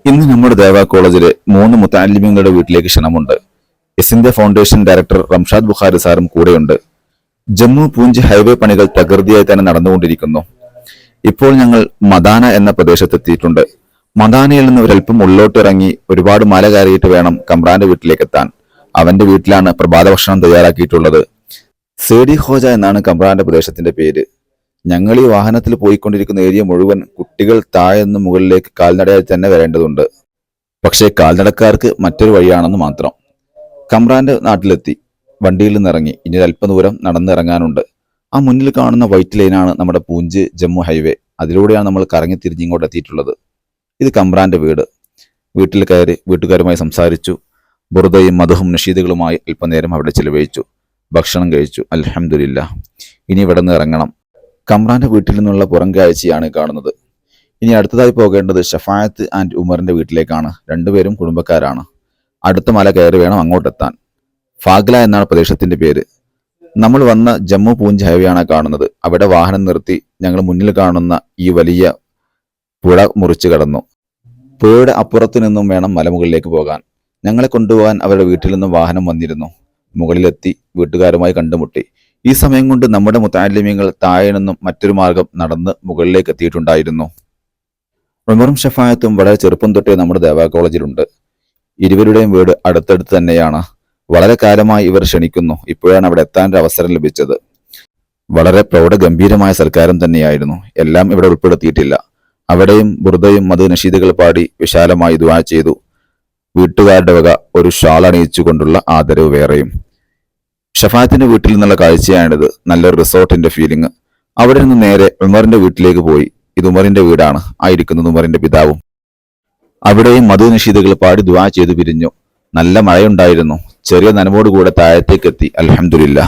ഇന്ന് നമ്മുടെ ദേവ കോളേജിലെ 3 മുത്തഅല്ലിമീങ്ങളുടെ വീട്ടിലേക്ക് ക്ഷണമുണ്ട്. എസിന്റെ ഫൗണ്ടേഷൻ ഡയറക്ടർ റംഷാദ് ബുഖാരി സാറും കൂടെയുണ്ട്. ജമ്മു പൂഞ്ച് ഹൈവേ പണികൾ തകൃതിയായി തന്നെ നടന്നുകൊണ്ടിരിക്കുന്നു. ഇപ്പോൾ ഞങ്ങൾ മദാന എന്ന പ്രദേശത്തെത്തിയിട്ടുണ്ട്. മദാനയിൽ നിന്ന് ഒരൽപ്പം ഉള്ളോട്ടിറങ്ങി ഒരുപാട് മല കയറിയിട്ട് വേണം കമ്രാന്റെ വീട്ടിലേക്ക് എത്താൻ. അവന്റെ വീട്ടിലാണ് പ്രഭാത ഭക്ഷണം തയ്യാറാക്കിയിട്ടുള്ളത്. സേഡി ഖോജ എന്നാണ് കമ്രാന്റെ പ്രദേശത്തിന്റെ പേര്. ഞങ്ങൾ ഈ വാഹനത്തിൽ പോയിക്കൊണ്ടിരിക്കുന്ന ഏരിയ മുഴുവൻ കുട്ടികൾ താഴെ നിന്ന് മുകളിലേക്ക് കാൽനടയായി തന്നെ വരേണ്ടതുണ്ട്. പക്ഷേ കാൽനടക്കാർക്ക് മറ്റൊരു വഴിയാണെന്ന് മാത്രം. കമ്രാന്റെ നാട്ടിലെത്തി. വണ്ടിയിൽ നിന്നിറങ്ങി. ഇനി അല്പദൂരം നടന്നിറങ്ങാനുണ്ട്. ആ മുന്നിൽ കാണുന്ന വൈറ്റ് ലൈനാണ് നമ്മുടെ പൂഞ്ച് ജമ്മു ഹൈവേ. അതിലൂടെയാണ് നമ്മൾ കറങ്ങി തിരിഞ്ഞ് ഇങ്ങോട്ട് എത്തിയിട്ടുള്ളത്. ഇത് കമ്രാന്റെ വീട്. വീട്ടിൽ കയറി വീട്ടുകാരുമായി സംസാരിച്ചു. ബുർദയും മധുഹും നഷീദുകളുമായി അല്പനേരം അവിടെ ചിലവഴിച്ചു. ഭക്ഷണം കഴിച്ചു. അൽഹംദുലില്ലാ. ഇനി ഇവിടെ നിന്ന് ഇറങ്ങണം. കമ്രാന്റെ വീട്ടിൽ നിന്നുള്ള പുറം കാഴ്ചയാണ് കാണുന്നത്. ഇനി അടുത്തതായി പോകേണ്ടത് ഷഫായത്ത് ആൻഡ് ഉമറിന്റെ വീട്ടിലേക്കാണ്. രണ്ടുപേരും കുടുംബക്കാരാണ്. അടുത്ത മല കയറി വേണം അങ്ങോട്ടെത്താൻ. ഫാഗ്ല എന്നാണ് പ്രദേശത്തിന്റെ പേര്. നമ്മൾ വന്ന ജമ്മു പൂഞ്ച് ഹൈവേ ആണ് കാണുന്നത്. അവിടെ വാഹനം നിർത്തി ഞങ്ങൾ മുന്നിൽ കാണുന്ന ഈ വലിയ പുഴ മുറിച്ചു കടന്നു. പുഴയുടെ അപ്പുറത്തു നിന്നും വേണം മലമുകളിലേക്ക് പോകാൻ. ഞങ്ങളെ കൊണ്ടുപോകാൻ അവരുടെ വീട്ടിൽ നിന്നും വാഹനം വന്നിരുന്നു. മുകളിലെത്തി വീട്ടുകാരുമായി കണ്ടുമുട്ടി. ഈ സമയം കൊണ്ട് നമ്മുടെ മുത്തഅല്ലിമീങ്ങൾ താഴെ നിന്നും മറ്റൊരു മാർഗം നടന്ന് മുകളിലേക്ക് എത്തിയിട്ടുണ്ടായിരുന്നു. ഉമറും ഷഫായത്തും വളരെ ചെറുപ്പം തൊട്ടേ നമ്മുടെ ദേവാ കോളേജിലുണ്ട്. ഇരുവരുടെയും വീട് അടുത്തടുത്ത് തന്നെയാണ്. വളരെ കാലമായി ഇവർ ക്ഷണിക്കുന്നു. ഇപ്പോഴാണ് അവിടെ എത്താൻ അവസരം ലഭിച്ചത്. വളരെ പ്രൗഢഗംഭീരമായ സൽക്കാരം തന്നെയായിരുന്നു. എല്ലാം ഇവിടെ ഉൾപ്പെടുത്തിയിട്ടില്ല. അവിടെയും ബുർദയും മധു നഷീദുകൾ പാടി വിശാലമായി ദുആ ചെയ്തു. വീട്ടുകാരുടെ വക ഒരു ഷാൾ അണിയിച്ചുകൊണ്ടുള്ള ആദരവ് വേറെയും. ഷഫായത്തിന്റെ വീട്ടിൽ നിന്നുള്ള കാഴ്ചയാണിത്. നല്ലൊരു റിസോർട്ടിന്റെ ഫീലിംഗ്. അവിടെ നിന്ന് നേരെ ഉമറിന്റെ വീട്ടിലേക്ക് പോയി. ഇത് ഉമറിന്റെ വീടാണ്. ആയിരിക്കുന്നത് ഉമറിന്റെ പിതാവും. അവിടെയും മധു നഷീദുകൾ പാടി ദുആ ചെയ്തു പിരിഞ്ഞു. നല്ല മഴയുണ്ടായിരുന്നു. ചെറിയ നനവോടുകൂടെ താഴത്തേക്ക് എത്തി. അൽഹംദുലില്ലാ.